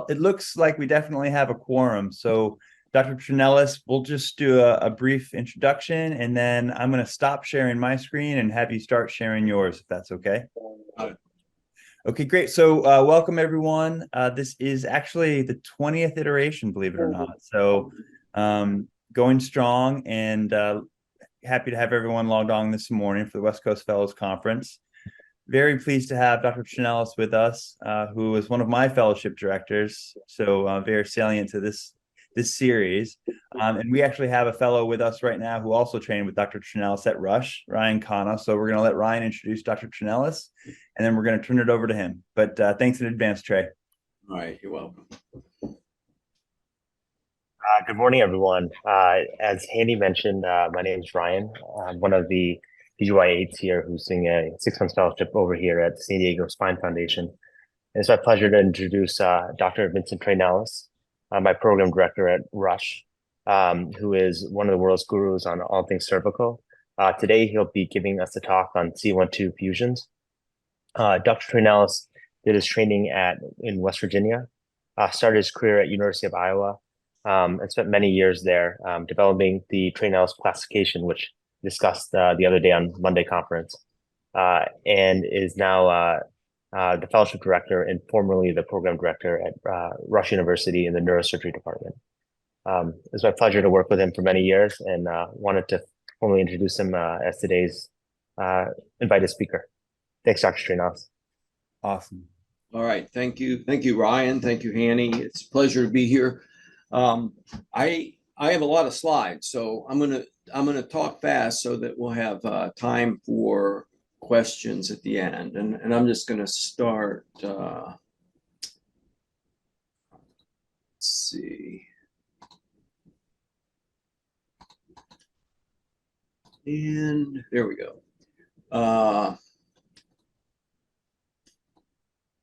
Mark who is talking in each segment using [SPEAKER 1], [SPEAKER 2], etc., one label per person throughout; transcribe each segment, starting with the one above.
[SPEAKER 1] It looks like we definitely have a quorum. So, Dr. Traynelis, we'll just do a brief introduction, and then I'm going to stop sharing my screen and have you start sharing yours, if that's okay. Okay, great. So, welcome everyone. This is actually the 20th iteration, believe it or not. So, going strong, and happy to have everyone logged on this morning for the West Coast Fellows Conference. Very pleased to have Dr. Traynelis with us, who is one of my fellowship directors, so very salient to this series. And we actually have a fellow with us right now who also trained with Dr. Traynelis at Rush, Ryan Khanna. So we're going to let Ryan introduce Dr. Traynelis, and then we're going to turn it over to him. But thanks in advance, Trey.
[SPEAKER 2] All right, you're welcome.
[SPEAKER 3] Good morning, everyone. As Handy mentioned, my name is Ryan. I'm one of the PGY8s here who's doing a 6-month fellowship over here at the San Diego Spine Foundation. And it's my pleasure to introduce Dr. Vincent Traynelis, my program director at Rush, who is one of the world's gurus on all things cervical. Today, he'll be giving us a talk on C1-2 fusions. Dr. Traynelis did his training in West Virginia, started his career at University of Iowa, and spent many years there developing the Traynelis classification, which discussed the other day on Monday conference, and is now the fellowship director and formerly the program director at Rush University in the neurosurgery department. It's my pleasure to work with him for many years, and wanted to formally introduce him as today's invited speaker. Thanks, Dr. Traynelis.
[SPEAKER 1] Awesome.
[SPEAKER 2] All right, thank you, Ryan. Thank you, Hanny. It's a pleasure to be here. I have a lot of slides, so I'm gonna talk fast so that we'll have time for questions at the end. And I'm just gonna start. Let's see. And there we go.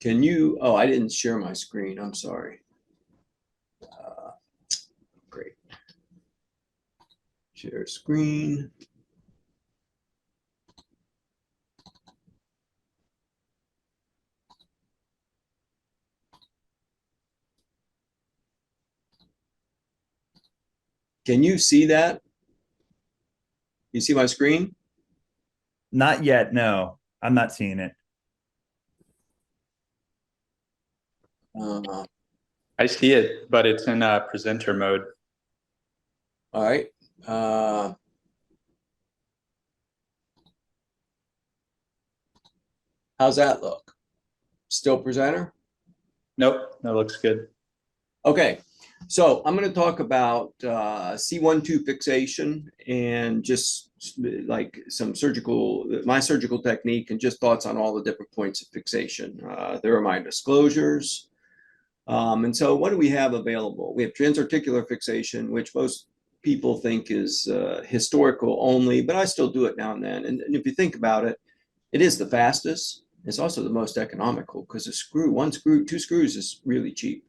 [SPEAKER 2] Can you? Oh, I didn't share my screen. I'm sorry. Great. Share screen. Can you see that? You see my screen?
[SPEAKER 1] Not yet. No, I'm not seeing it.
[SPEAKER 4] I see it, but it's in presenter mode.
[SPEAKER 2] All right. How's that look? Still presenter?
[SPEAKER 4] Nope, that looks good.
[SPEAKER 2] Okay, so I'm going to talk about C1-2 fixation and just like my surgical technique, and just thoughts on all the different points of fixation. There are my disclosures. And so what do we have available? We have transarticular fixation, which most people think is historical only, but I still do it now and then. And if you think about it, it is the fastest. It's also the most economical, because two screws is really cheap.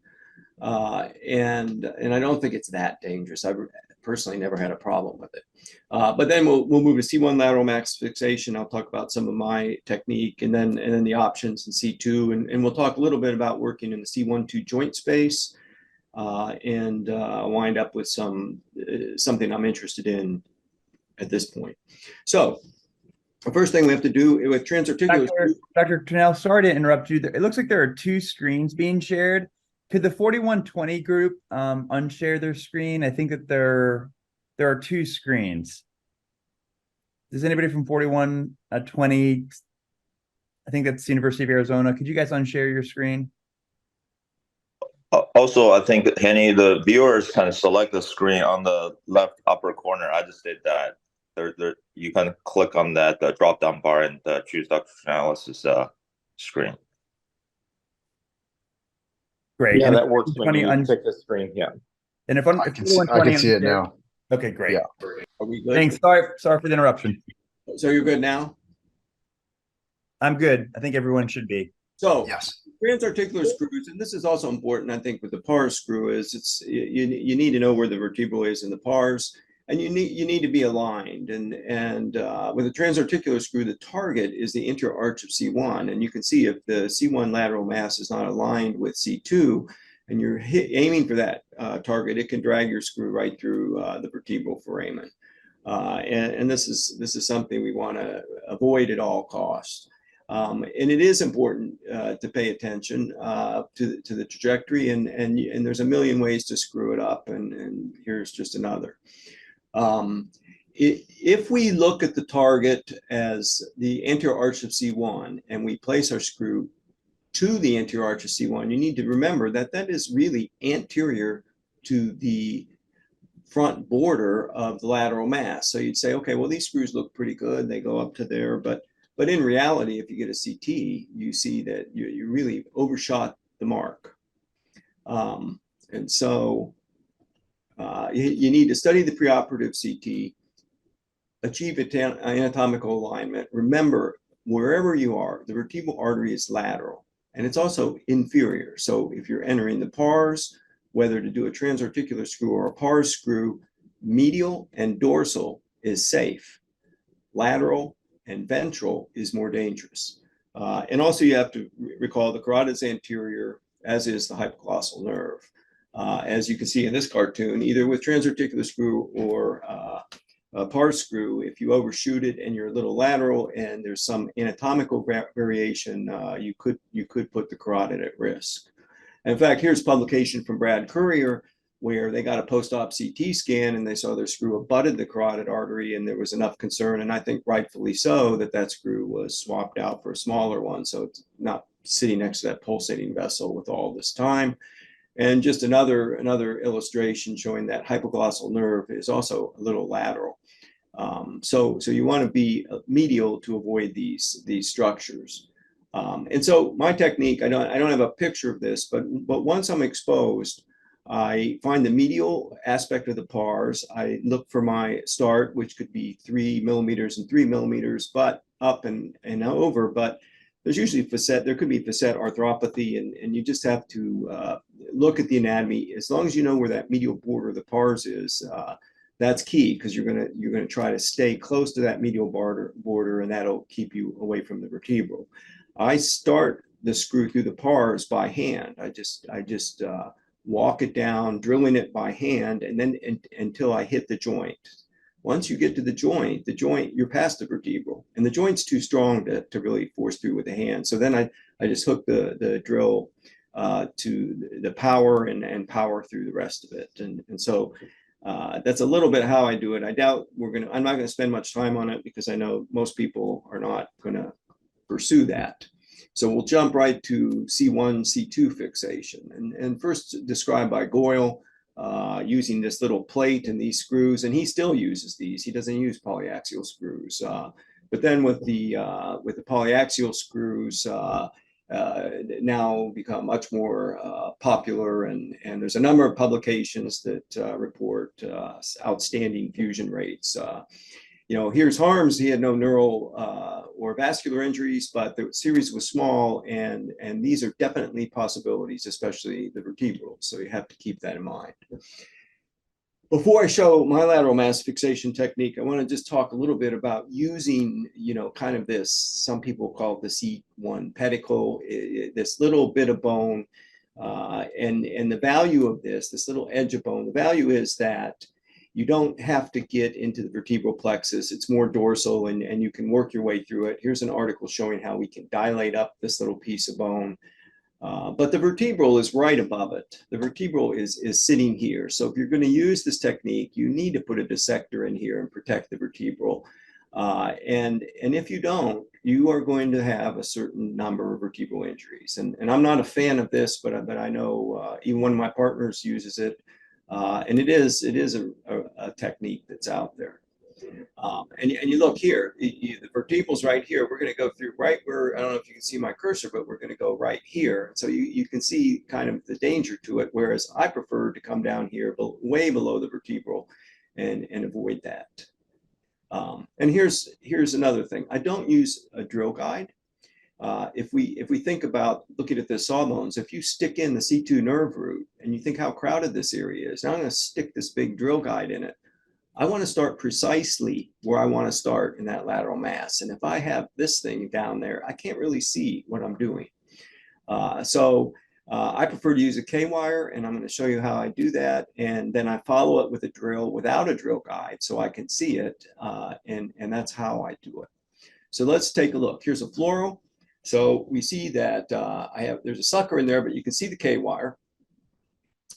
[SPEAKER 2] And I don't think it's that dangerous. I've personally never had a problem with it. But then we'll move to C1 lateral max fixation. I'll talk about some of my technique, and then the options in C2, and we'll talk a little bit about working in the C1-2 joint space, and wind up with something I'm interested in at this point. So the first thing we have to do with transarticular.
[SPEAKER 1] Dr. Traynelis, sorry to interrupt you. It looks like there are two screens being shared. Could the 4120 group unshare their screen? I think that there are two screens. Does anybody from 4120, I think that's the University of Arizona, could you guys unshare your screen?
[SPEAKER 5] Also, I think, Henny, the viewers can select the screen on the left upper corner. I just did that. You can click on that drop down bar and choose Dr. Traynelis' screen.
[SPEAKER 1] Great.
[SPEAKER 4] Yeah,
[SPEAKER 1] and
[SPEAKER 4] that works when you pick the screen. Yeah.
[SPEAKER 1] And if
[SPEAKER 6] I can see it now.
[SPEAKER 1] Okay, great.
[SPEAKER 6] Yeah.
[SPEAKER 2] Are we good?
[SPEAKER 1] Thanks. Sorry for the interruption.
[SPEAKER 2] So you're good now?
[SPEAKER 1] I'm good. I think everyone should be.
[SPEAKER 2] So
[SPEAKER 6] Yes.
[SPEAKER 2] transarticular screws, and this is also important, I think, with the pars screw, is you need to know where the vertebral is in the pars, and you need to be aligned. And with a transarticular screw, the target is the interarch of C1, and you can see if the C1 lateral mass is not aligned with C2, and you're aiming for that target, it can drag your screw right through the vertebral foramen. And this is something we want to avoid at all costs. And it is important to pay attention to the trajectory, and there's a million ways to screw it up, and here's just another. If we look at the target as the anterior arch of C1 and we place our screw to the anterior arch of C1, you need to remember that that is really anterior to the front border of the lateral mass. So you'd say, okay, well, these screws look pretty good. They go up to there, but in reality, if you get a CT, you see that you really overshot the mark. And so you need to study the preoperative CT, achieve anatomical alignment. Remember, wherever you are, the vertebral artery is lateral, and it's also inferior. So if you're entering the pars, whether to do a transarticular screw or a pars screw, medial and dorsal is safe. Lateral and ventral is more dangerous. And also you have to recall the carotid is anterior, as is the hypoglossal nerve. As you can see in this cartoon, either with transarticular screw or a pars screw, if you overshoot it and you're a little lateral and there's some anatomical variation, you could put the carotid at risk. In fact, here's a publication from Brad Currier where they got a post-op CT scan and they saw their screw abutted the carotid artery, and there was enough concern, and I think rightfully so, that screw was swapped out for a smaller one, so it's not sitting next to that pulsating vessel with all this time. And just another illustration showing that hypoglossal nerve is also a little lateral. So you want to be medial to avoid these structures. And so my technique, I don't have a picture of this, but once I'm exposed, I find the medial aspect of the pars. I look for my start, which could be 3 millimeters and 3 millimeters, but up and over. But there's usually facet. There could be facet arthropathy, and you just have to look at the anatomy. As long as you know where that medial border of the pars is, that's key, because you're gonna try to stay close to that medial border, and that'll keep you away from the vertebral. I start the screw through the pars by hand. I just walk it down, drilling it by hand, and then until I hit the joint. Once you get to the joint, you're past the vertebral, and the joint's too strong to really force through with the hand. So then I just hook the drill to the power and power through the rest of it. And so that's a little bit how I do it. I doubt I'm not gonna spend much time on it because I know most people are not gonna pursue that. So we'll jump right to C1, C2 fixation, and first described by Goyle, using this little plate and these screws, and he still uses these. He doesn't use polyaxial screws, but then with the polyaxial screws now become much more popular, and there's a number of publications that report outstanding fusion rates. Here's Harms. He had no neural or vascular injuries, but the series was small, and these are definitely possibilities, especially the vertebral. So you have to keep that in mind. Before I show my lateral mass fixation technique, I want to just talk a little bit about using, kind of this, some people call it the C1 pedicle, this little bit of bone, and the value of this little edge of bone. The value is that you don't have to get into the vertebral plexus. It's more dorsal, and you can work your way through it. Here's an article showing how we can dilate up this little piece of bone. But the vertebral is right above it. The vertebral is sitting here. So if you're going to use this technique, you need to put a dissector in here and protect the vertebral. And if you don't, you are going to have a certain number of vertebral injuries. And I'm not a fan of this, but I know even one of my partners uses it. And it is a technique that's out there. And you look here, the vertebral's right here. We're going to go through right where, I don't know if you can see my cursor, but we're going to go right here. So you can see kind of the danger to it, whereas I prefer to come down here way below the vertebral and avoid that. And here's another thing. I don't use a drill guide. If we think about looking at the sawbones, if you stick in the C2 nerve root and you think how crowded this area is, now I'm going to stick this big drill guide in it. I want to start precisely where I want to start in that lateral mass. And if I have this thing down there, I can't really see what I'm doing. So I prefer to use a K-wire, and I'm going to show you how I do that. And then I follow it with a drill without a drill guide so I can see it. And that's how I do it. So let's take a look. Here's a fluoro. So we see that there's a sucker in there, but you can see the K-wire.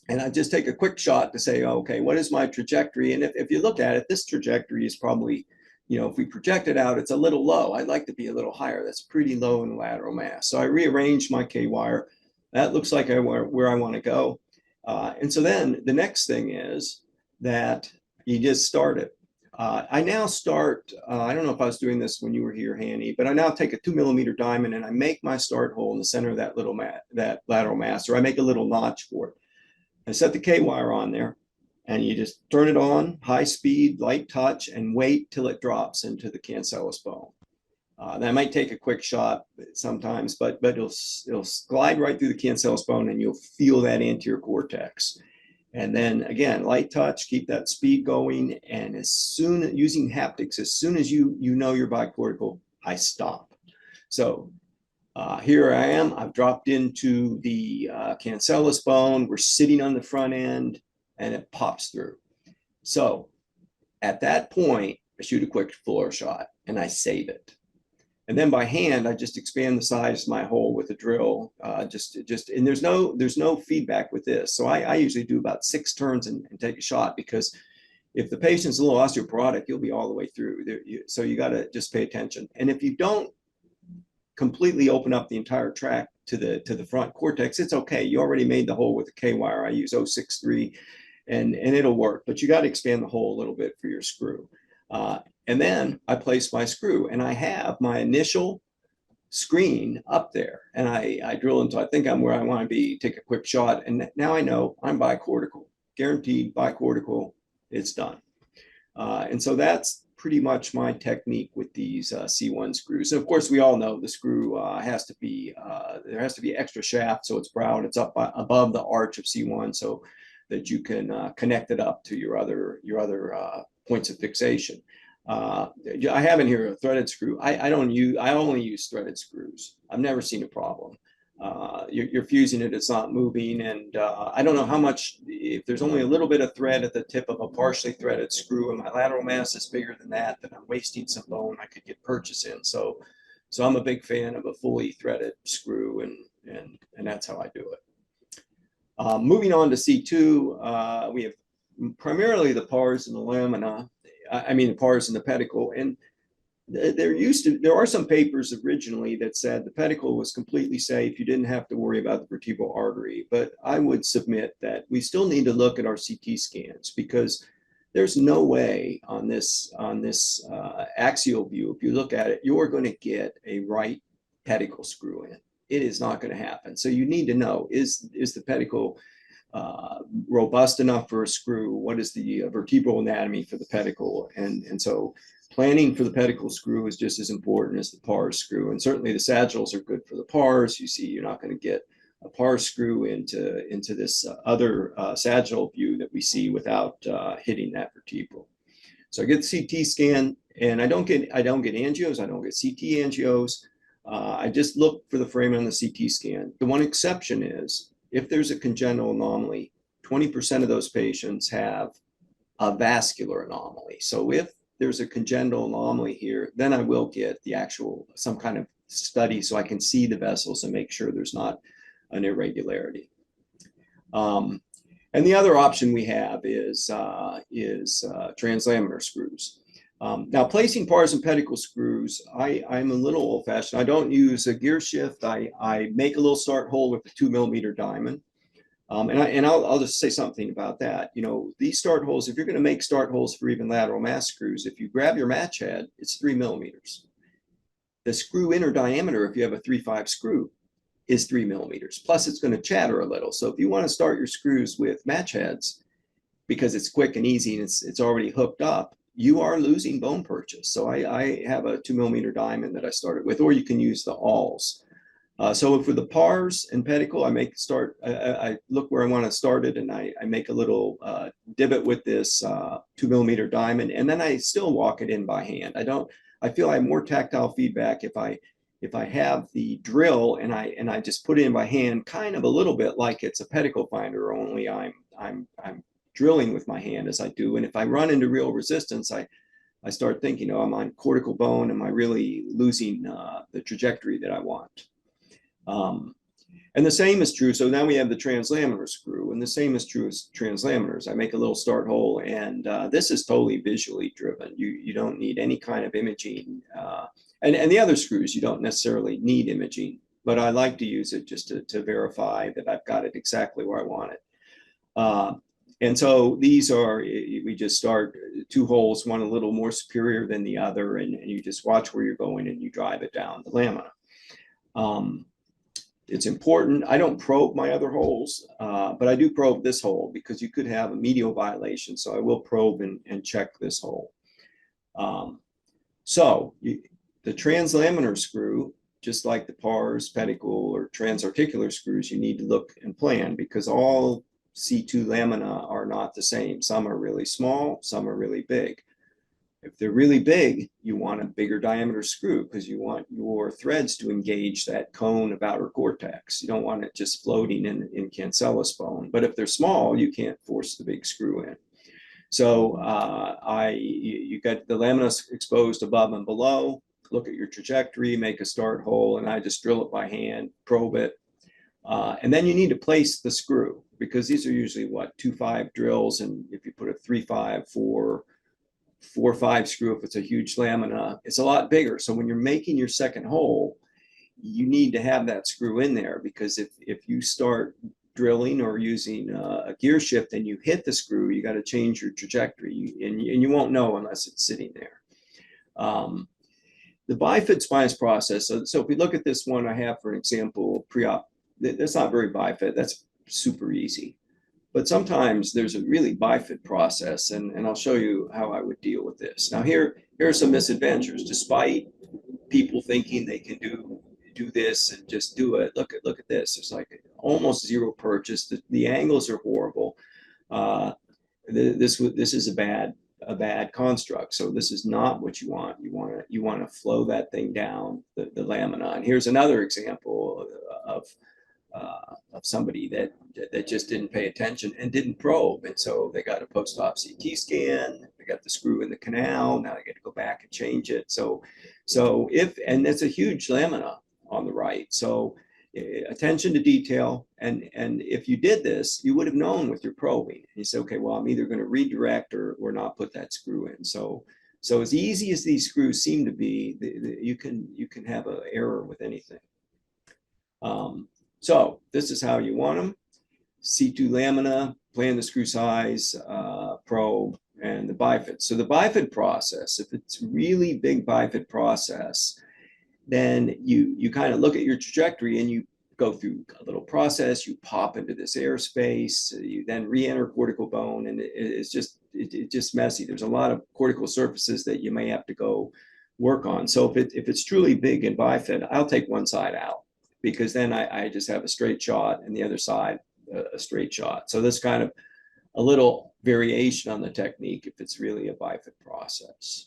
[SPEAKER 2] And I just take a quick shot to say, okay, what is my trajectory? And if you look at it, this trajectory is probably, if we project it out, it's a little low. I'd like to be a little higher. That's pretty low in lateral mass. So I rearrange my K-wire. That looks like where I want to go. And so then the next thing is that you just start it. I now start, I don't know if I was doing this when you were here, Hanny, but I now take a 2mm diamond and I make my start hole in the center of that that lateral mass, or I make a little notch for it. I set the K-wire on there, and you just turn it on, high speed, light touch, and wait till it drops into the cancellous bone. That might take a quick shot sometimes, but it'll glide right through the cancellous bone, and you'll feel that anterior cortex. And then again, light touch, keep that speed going, and using haptics, as soon as you know you're bicortical, I stop. So here I am. I've dropped into the cancellous bone. We're sitting on the front end, and it pops through. So at that point, I shoot a quick fluoro shot, and I save it. And then by hand, I just expand the size of my hole with a drill. And there's no feedback with this. So I usually do about 6 turns and take a shot, because if the patient's a little osteoporotic, you'll be all the way through. So you got to just pay attention. And if you don't completely open up the entire tract to the front cortex, it's okay. You already made the hole with a K-wire. I use 063, and it'll work. But you got to expand the hole a little bit for your screw. And then I place my screw, and I have my initial screen up there, and I drill until I think I'm where I want to be, take a quick shot, and now I know I'm bicortical, guaranteed bicortical, it's done. And so that's pretty much my technique with these C1 screws. And of course, we all know the screw there has to be extra shaft, so it's broad, it's up above the arch of C1, so that you can connect it up to your other points of fixation. I have in here a threaded screw. I only use threaded screws. I've never seen a problem. You're fusing it, it's not moving, and I don't know how much, if there's only a little bit of thread at the tip of a partially threaded screw and my lateral mass is bigger than that, then I'm wasting some bone I could get purchase in. So I'm a big fan of a fully threaded screw, and that's how I do it. Moving on to C2, we have primarily the pars and the lamina. The pars and the pedicle, and there are some papers originally that said the pedicle was completely safe. You didn't have to worry about the vertebral artery, but I would submit that we still need to look at our CT scans, because there's no way on this axial view, if you look at it, you're going to get a right pedicle screw in. It is not going to happen. So you need to know, is the pedicle robust enough for a screw? What is the vertebral anatomy for the pedicle? And so planning for the pedicle screw is just as important as the pars screw. And certainly the sagittals are good for the pars. You see, you're not going to get a pars screw into this other sagittal view that we see without hitting that vertebral. So I get the CT scan, and I don't get angios. I don't get CT angios. I just look for the foramen on the CT scan. The one exception is, if there's a congenital anomaly, 20% of those patients have a vascular anomaly. So if there's a congenital anomaly here, then I will get some kind of study so I can see the vessels and make sure there's not an irregularity. And the other option we have is translaminar screws. Now, placing pars and pedicle screws, I'm a little old-fashioned. I don't use a gear shift. I make a little start hole with a 2mm diamond. And I'll just say something about that. These start holes, if you're going to make start holes for even lateral mass screws, if you grab your match head, it's 3mm. The screw inner diameter, if you have a 3/5 screw, is 3mm. Plus, it's going to chatter a little. So if you want to start your screws with match heads, because it's quick and easy and it's already hooked up, you are losing bone purchase. So I have a 2mm diamond that I started with, or you can use the awls. So for the pars and pedicle, I look where I want to start it, and I make a little divot with this 2mm diamond, and then I still walk it in by hand. I feel I have more tactile feedback if I if I have the drill and I just put it in by hand, kind of a little bit like it's a pedicle finder, only I'm drilling with my hand as I do. And if I run into real resistance, I start thinking, oh, I'm on cortical bone. Am I really losing the trajectory that I want? And the same is true. So now we have the translaminar screw, and the same is true as translaminars. I make a little start hole, and this is totally visually driven. You don't need any kind of imaging. And the other screws, you don't necessarily need imaging, but I like to use it just to verify that I've got it exactly where I want it. And so these are, we just start 2 holes, one a little more superior than the other, and you just watch where you're going and you drive it down the lamina. It's important. I don't probe my other holes, but I do probe this hole because you could have a medial violation. So I will probe and check this hole. The translaminar screw, just like the pars, pedicle, or transarticular screws, you need to look and plan because all C2 lamina are not the same. Some are really small, some are really big. If they're really big, you want a bigger diameter screw because you want your threads to engage that cone of outer cortex. You don't want it just floating in cancellous bone. But if they're small, you can't force the big screw in. So you got the lamina exposed above and below. Look at your trajectory, make a start hole, and I just drill it by hand, probe it. And then you need to place the screw because these are usually what, 2-5 drills. And if you put a 3-5, 4-5 screw, if it's a huge lamina, it's a lot bigger. So when you're making your second hole, you need to have that screw in there because if you start drilling or using a gear shift and you hit the screw, you got to change your trajectory and you won't know unless it's sitting there. The bifid spinous process. So if we look at this one I have, for example, pre-op, that's not very bifid. That's super easy. But sometimes there's a really bifid process, and I'll show you how I would deal with this. Now here are some misadventures. Despite people thinking they can do this and just do it, look at this. There's like almost zero purchase. The angles are horrible. This is a bad construct. So this is not what you want. You want to flow that thing down the lamina. And here's another example of somebody that just didn't pay attention and didn't probe. And so they got a post-op CT scan, they got the screw in the canal, now they get to go back and change it. So and it's a huge lamina on the right. So attention to detail. And if you did this, you would have known with your probing. And you say, okay, well, I'm either going to redirect or not put that screw in. So as easy as these screws seem to be, you can have an error with anything. So this is how you want them. C2 lamina, plan the screw size, probe, and the bifid. So the bifid process, if it's really big bifid process, then you kind of look at your trajectory and you go through a little process, you pop into this airspace, you then re-enter cortical bone, and it's just messy. There's a lot of cortical surfaces that you may have to go work on. So if it's truly big and bifid, I'll take one side out, because then I just have a straight shot and the other side a straight shot. So this kind of a little variation on the technique if it's really a bifid process.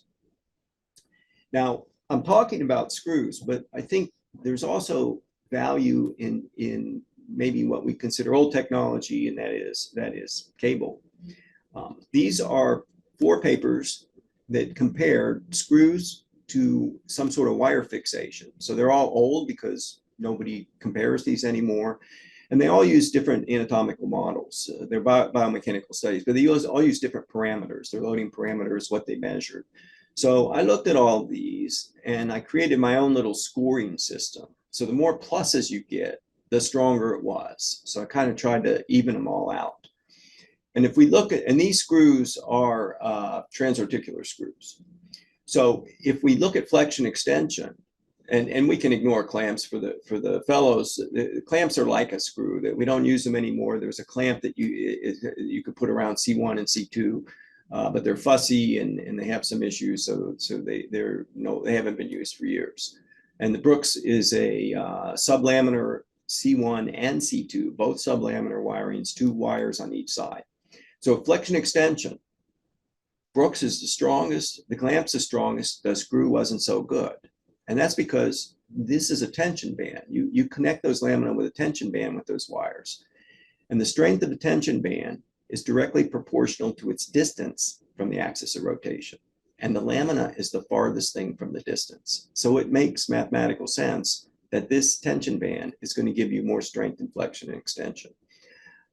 [SPEAKER 2] Now, I'm talking about screws, but I think there's also value in maybe what we consider old technology, and that is cable. These are 4 papers that compared screws to some sort of wire fixation. So they're all old because nobody compares these anymore. And they all use different anatomical models. They're biomechanical studies, but they all use different parameters. Their loading parameters, what they measured. So I looked at all these and I created my own little scoring system. So the more pluses you get, the stronger it was. So I kind of tried to even them all out. And if we look at, and these screws are transarticular screws. So if we look at flexion extension, and we can ignore clamps for the fellows. The clamps are like a screw, that we don't use them anymore. There's a clamp that you could put around C1 and C2, but they're fussy and they have some issues. So they haven't been used for years. And the Brooks is a sublaminar C1 and C2, both sublaminar wirings, 2 wires on each side. So flexion extension, Brooks is the strongest, the clamp's the strongest, the screw wasn't so good. And that's because this is a tension band. You connect those lamina with a tension band with those wires. And the strength of a tension band is directly proportional to its distance from the axis of rotation. And the lamina is the farthest thing from the distance. So it makes mathematical sense that this tension band is going to give you more strength in flexion and extension.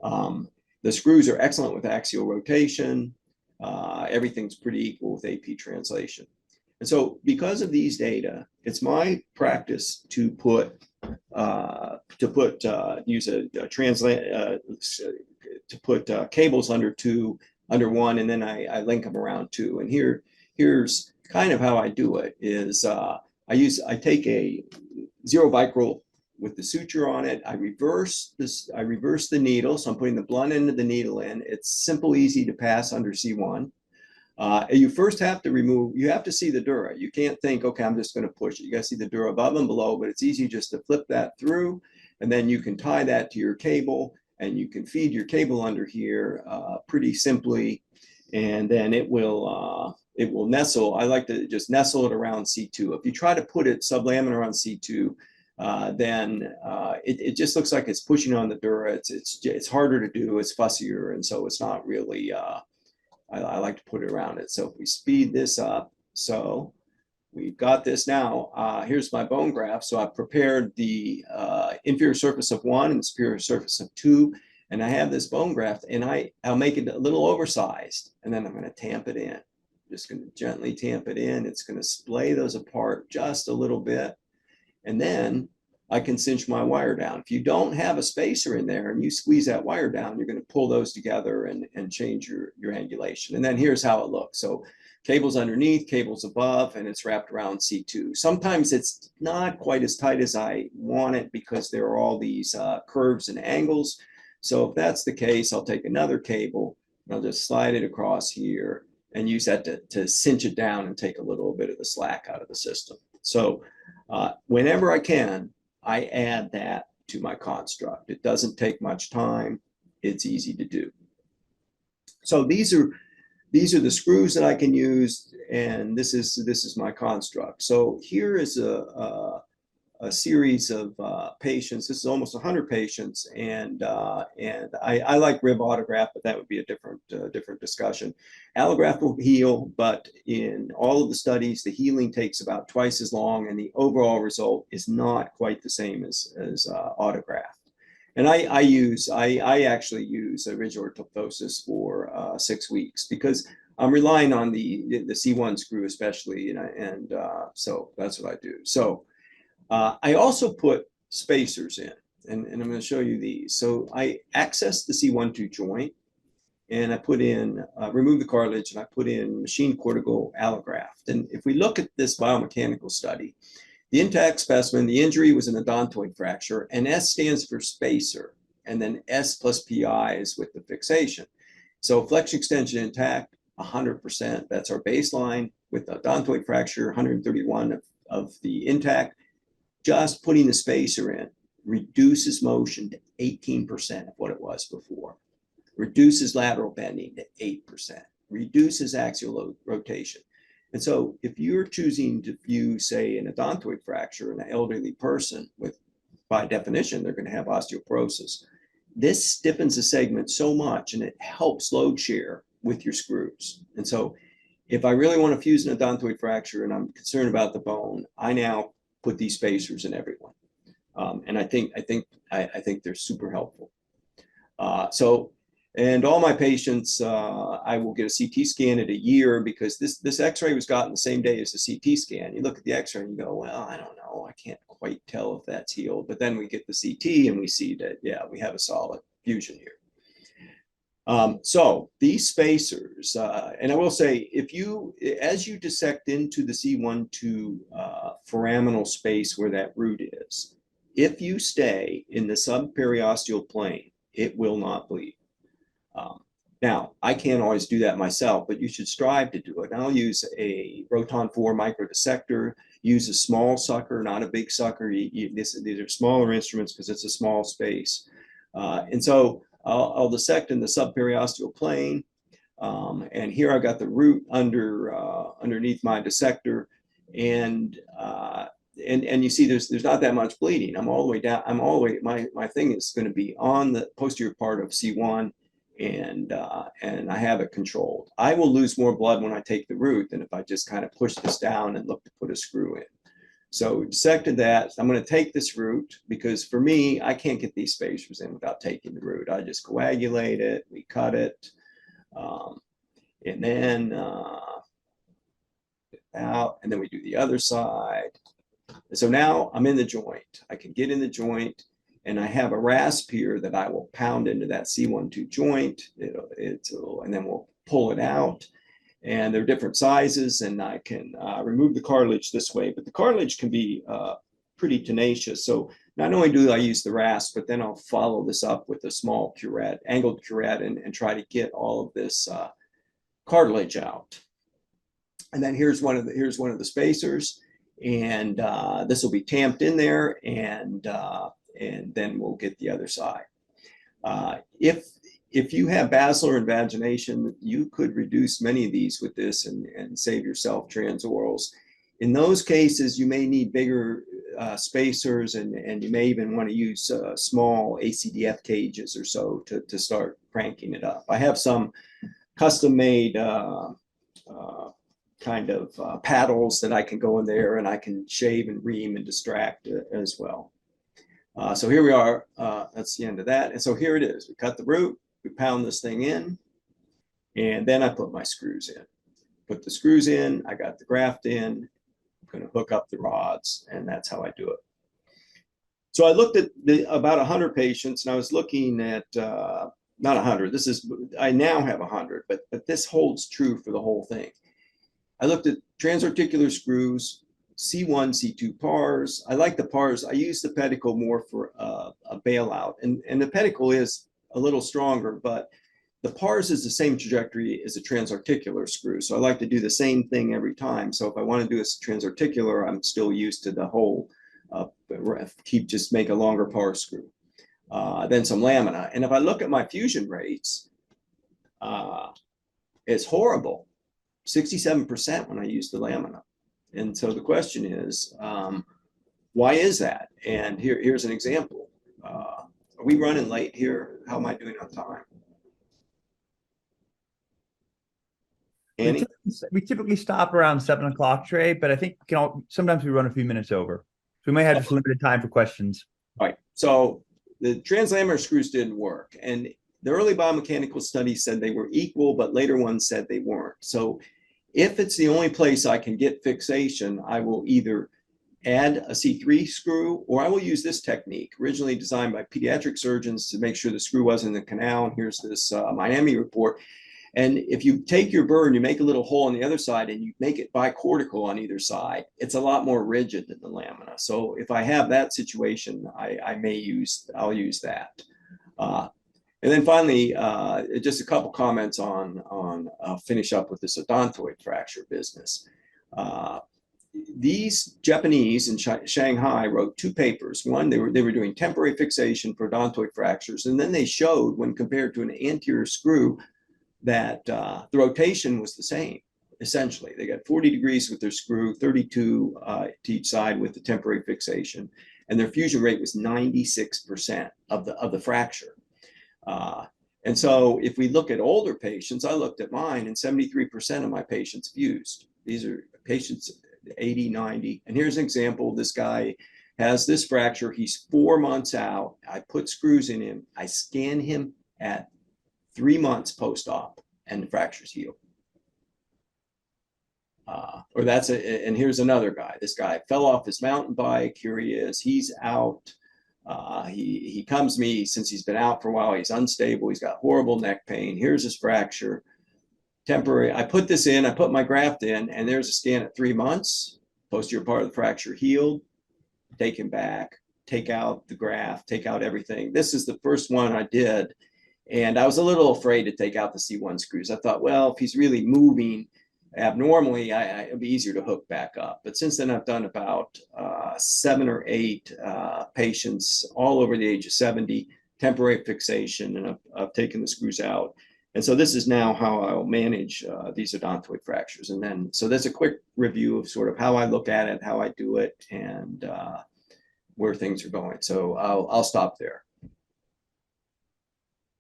[SPEAKER 2] The screws are excellent with axial rotation. Everything's pretty equal with AP translation. And so because of these data, it's my practice to put cables under one, and then I link them around two. And here's kind of how I do it is I take a 0 vicryl with the suture on it. I reverse the needle. So I'm putting the blunt end of the needle in. It's simple, easy to pass under C1. You first have to see the dura. You can't think, okay, I'm just going to push it. You got to see the dura above and below, but it's easy just to flip that through, and then you can tie that to your cable, and you can feed your cable under here pretty simply, and then it will nestle. I like to just nestle it around C2. If you try to put it sublaminar on C2, then it just looks like it's pushing on the dura. It's harder to do. It's fussier, and so it's not really. I like to put it around it. So if we speed this up, so we've got this now. Here's my bone graft. So I've prepared the inferior surface of 1 and superior surface of 2, and I have this bone graft, and I'll make it a little oversized, and then I'm going to tamp it in. I'm just going to gently tamp it in. It's going to splay those apart just a little bit, and then I can cinch my wire down. If you don't have a spacer in there and you squeeze that wire down, you're going to pull those together and change your angulation. And then here's how it looks. So cables underneath, cables above, and it's wrapped around C2. Sometimes it's not quite as tight as I want it because there are all these curves and angles. So if that's the case, I'll take another cable and I'll just slide it across here and use that to cinch it down and take a little bit of the slack out of the system. So whenever I can, I add that to my construct. It doesn't take much time. It's easy to do. So these are the screws that I can use, and this is my construct. So here is a series of patients. This is almost 100 patients, and I like rib autograft, but that would be a different discussion. Allograft will heal, but in all of the studies, the healing takes about twice as long, and the overall result is not quite the same as autograft. And I actually use original orthosis for 6 weeks because I'm relying on the C1 screw especially, and so that's what I do. So I also put spacers in, and I'm going to show you these. So I access the C1-2 joint, and I put in, remove the cartilage, and I put in machine cortical allograft. And if we look at this biomechanical study, the intact specimen, the injury was an odontoid fracture, and S stands for spacer, and then S plus PI is with the fixation. So flexion extension intact, 100%. That's our baseline. With the odontoid fracture, 131 of the intact. Just putting the spacer in reduces motion to 18% of what it was before, reduces lateral bending to 8%, reduces axial rotation. And so if you're choosing to view, say, an odontoid fracture in an elderly person with, by definition, they're going to have osteoporosis, this stiffens the segment so much, and it helps load share with your screws. And so if I really want to fuse an odontoid fracture and I'm concerned about the bone, I now put these spacers in everyone. And I think they're super helpful. And all my patients, I will get a CT scan at a year because this X-ray was gotten the same day as the CT scan. You look at the X-ray and you go, well, I don't know. I can't quite tell if that's healed. But then we get the CT and we see that, yeah, we have a solid fusion here. So these spacers, and I will say, as you dissect into the C1-2 foraminal space where that root is, if you stay in the subperiosteal plane, it will not bleed. Now, I can't always do that myself, but you should strive to do it. And I'll use a Roton 4 microdissector, use a small sucker, not a big sucker. These are smaller instruments because it's a small space. And so I'll dissect in the subperiosteal plane. And here I got the root underneath my dissector. And and you see there's not that much bleeding. I'm all the way down. I'm all the way, my thing is going to be on the posterior part of C1, and I have it controlled. I will lose more blood when I take the root than if I just kind of push this down and look to put a screw in. So we dissected that. I'm going to take this root because for me, I can't get these spacers in without taking the root. I just coagulate it, we cut it, and then out, and then we do the other side. So now I'm in the joint. I can get in the joint, and I have a rasp here that I will pound into that C1-2 joint. And then we'll pull it out. And they're different sizes, and I can remove the cartilage this way. But the cartilage can be pretty tenacious. So not only do I use the rasp, but then I'll follow this up with a small curette, angled curette, and try to get all of this cartilage out. And then here's one of the spacers, and this will be tamped in there, and then we'll get the other side. If you have basilar invagination, you could reduce many of these with this and save yourself transorals. In those cases, you may need bigger spacers, and you may even want to use small ACDF cages or so to start cranking it up. I have some custom-made kind of paddles that I can go in there, and I can shave and ream and distract as well. So here we are. That's the end of that. And so here it is. We cut the root. We pound this thing in, and then I put my screws in. Put the screws in, I got the graft in, I'm going to hook up the rods, and that's how I do it. So I looked at about 100 patients, and I was looking at, not 100, I now have 100, but this holds true for the whole thing. I looked at transarticular screws, C1, C2 pars. I like the pars. I use the pedicle more for a bailout, and the pedicle is a little stronger, but the pars is the same trajectory as a transarticular screw. So I like to do the same thing every time. So if I want to do a transarticular, I'm still used to the whole, just make a longer par screw. Then some lamina. And if I look at my fusion rates, it's horrible, 67% when I use the lamina. And so the question is, why is that? And here's an example. Are we running late here? How am I doing on time? Annie?
[SPEAKER 1] We typically stop around 7 o'clock, Trey, but I think sometimes we run a few minutes over. So we may have just limited time for questions.
[SPEAKER 2] All right. So the translaminar screws didn't work. And the early biomechanical studies said they were equal, but later ones said they weren't. So if it's the only place I can get fixation, I will either add a C3 screw, or I will use this technique, originally designed by pediatric surgeons to make sure the screw wasn't in the canal. And here's this Miami report. And if you take your burr and you make a little hole on the other side and you make it bicortical on either side, it's a lot more rigid than the lamina. So if I have that situation, I'll use that. And then finally, just a couple comments on finish up with this odontoid fracture business. These Japanese in Shanghai wrote 2 papers. One, they were doing temporary fixation for odontoid fractures, and then they showed, when compared to an anterior screw, that the rotation was the same. Essentially, they got 40 degrees with their screw, 32 to each side with the temporary fixation, and their fusion rate was 96% of the fracture. And so if we look at older patients, I looked at mine, and 73% of my patients fused. These are patients 80, 90. And here's an example. This guy has this fracture. He's 4 months out. I put screws in him. I scan him at 3 months post-op, and the fracture's healed. And here's another guy. This guy fell off his mountain bike. Here he is. He's out. He comes to me since he's been out for a while. He's unstable. He's got horrible neck pain. Here's his fracture. Temporary. I put this in. I put my graft in, and there's a scan at 3 months. Posterior part of the fracture healed. Take him back. Take out the graft. Take out everything. This is the first one I did. And I was a little afraid to take out the C1 screws. I thought, well, if he's really moving abnormally, it'd be easier to hook back up. But since then, I've done about 7 or 8 patients all over the age of 70, temporary fixation, and I've taken the screws out. And so this is now how I'll manage these odontoid fractures. And then, so that's a quick review of sort of how I look at it, how I do it, and where things are going. So I'll stop there.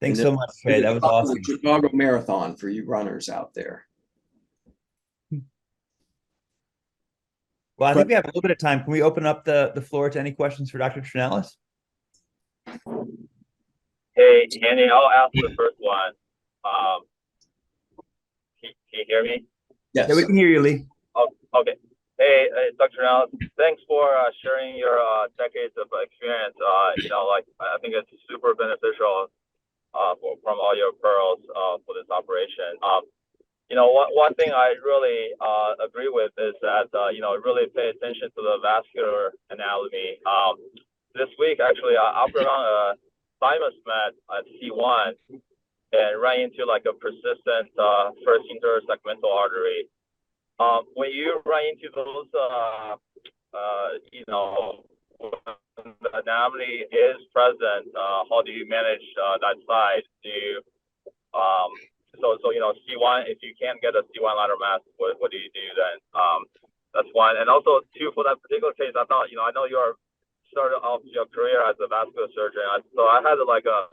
[SPEAKER 1] Thanks
[SPEAKER 2] And
[SPEAKER 1] so much, Trey. That was awesome.
[SPEAKER 2] Chicago Marathon for you runners out there.
[SPEAKER 1] Well, I think we have a little bit of time. Can we open up the floor to any questions for Dr. Traynelis?
[SPEAKER 6] Hey, Andy, I'll ask the first one. Can you hear me?
[SPEAKER 2] Yes.
[SPEAKER 1] Yeah, we can hear you, Lee.
[SPEAKER 6] Oh, okay. Hey, Dr. Traynelis, thanks for sharing your decades of experience. Like I think it's super beneficial from all your pearls for this operation. One thing I really agree with is that really pay attention to the vascular anatomy. This week, actually, I operated on a thymus mat at C1 and ran into like a persistent first intersegmental artery. When you run into those, when the anatomy is present, how do you manage that side? C1, if you can't get a C1 lateral mass, what do you do then? That's one. And also, two, for that particular case, I thought, I know you're started off your career as a vascular surgeon. So I had like a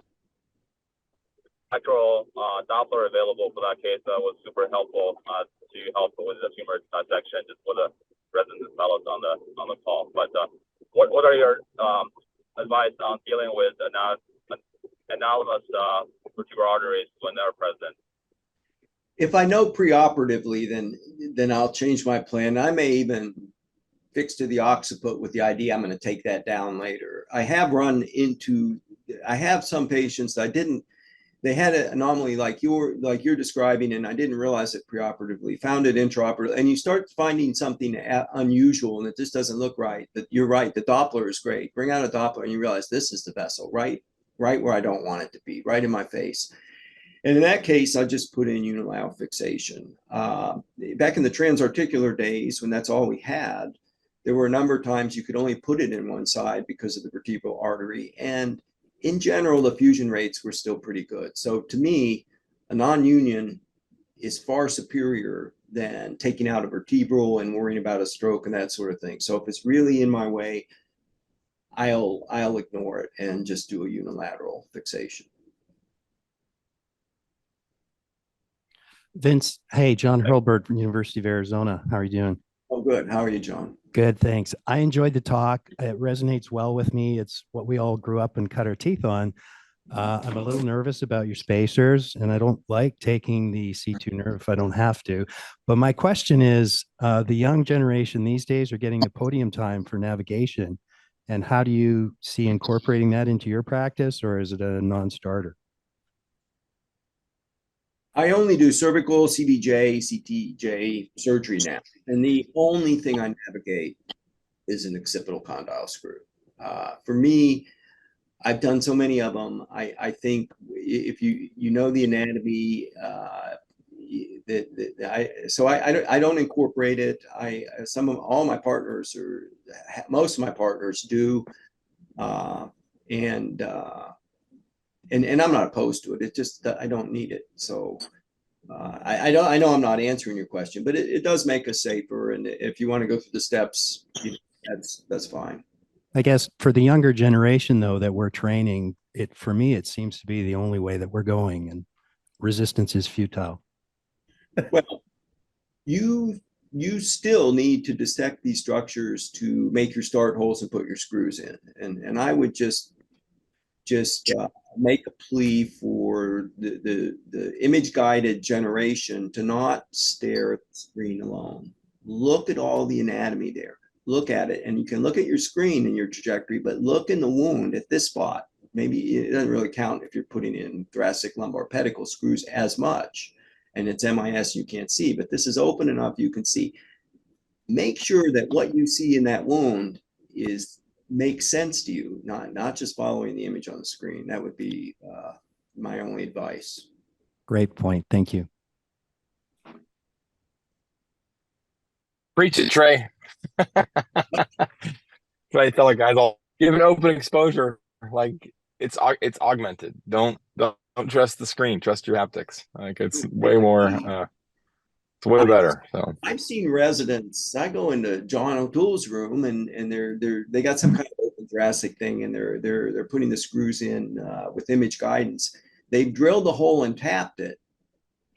[SPEAKER 6] actual Doppler available for that case that was super helpful to help with the tumor dissection, just for the residents and fellows on the call. But what are your advice on dealing with anomalous vertebral arteries when they're present?
[SPEAKER 2] If I know preoperatively, then I'll change my plan. I may even fix to the occiput with the idea I'm going to take that down later. I have some patients that they had an anomaly like you're describing, and I didn't realize it preoperatively, found it intraoperatively, and you start finding something unusual and it just doesn't look right. But you're right, the Doppler is great. Bring out a Doppler and you realize this is the vessel, right where I don't want it to be, right in my face. And in that case, I just put in unilateral fixation. Back in the transarticular days, when that's all we had, there were a number of times you could only put it in one side because of the vertebral artery. And in general, the fusion rates were still pretty good. So to me, a non-union is far superior than taking out a vertebral and worrying about a stroke and that sort of thing. So if it's really in my way, I'll ignore it and just do a unilateral fixation.
[SPEAKER 7] Vince, hey, John Hurlburt from University of Arizona. How are you doing?
[SPEAKER 2] Oh, good. How are you, John?
[SPEAKER 7] Good, thanks. I enjoyed the talk. It resonates well with me. It's what we all grew up and cut our teeth on. I'm a little nervous about your spacers, and I don't like taking the C2 nerve if I don't have to. But my question is, the young generation these days are getting the podium time for navigation. And how do you see incorporating that into your practice, or is it a non-starter?
[SPEAKER 2] I only do cervical, CBJ, CTJ surgery now. And the only thing I navigate is an occipital condyle screw. For me, I've done so many of them. I think if you know the anatomy, I don't incorporate it. All my partners, or most of my partners do. And I'm not opposed to it. It's just I don't need it. So I know I'm not answering your question, but it does make us safer. And if you want to go through the steps, that's fine.
[SPEAKER 7] I guess for the younger generation, though, that we're training, for me, it seems to be the only way that we're going, and resistance is futile.
[SPEAKER 2] Well, you still need to dissect these structures to make your start holes and put your screws in. And I would just make a plea for the image guided generation to not stare at the screen alone. Look at all the anatomy there. Look at it, and you can look at your screen and your trajectory, but look in the wound at this spot. Maybe it doesn't really count if you're putting in thoracic lumbar pedicle screws as much, and it's MIS you can't see, but this is open enough you can see. Make sure that what you see in that wound makes sense to you, not just following the image on the screen. That would be my only advice.
[SPEAKER 7] Great point. Thank you.
[SPEAKER 8] Preach it, Trey. Trey, tell the guys all give an open exposure. Like it's augmented. Don't trust the screen. Trust your haptics. Like it's way more. It's way better. So
[SPEAKER 2] I've seen residents. I go into John O'Toole's room, and they got some kind of open thoracic thing, and they're putting the screws in with image guidance. They've drilled the hole and tapped it,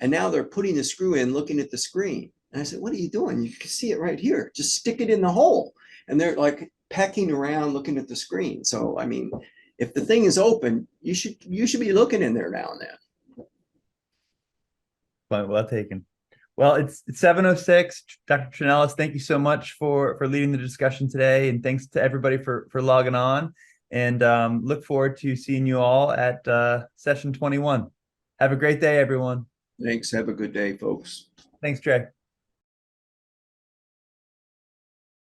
[SPEAKER 2] and now they're putting the screw in, looking at the screen. And I said, "What are you doing? You can see it right here. Just stick it in the hole." And they're like pecking around, looking at the screen. So I mean, if the thing is open, you should be looking in there now and then.
[SPEAKER 1] Point well taken. Well, it's 7:06. Dr. Traynelis, thank you so much for leading the discussion today, and thanks to everybody for logging on. And look forward to seeing you all at session 21. Have a great day, everyone.
[SPEAKER 2] Thanks. Have a good day, folks.
[SPEAKER 1] Thanks, Trey.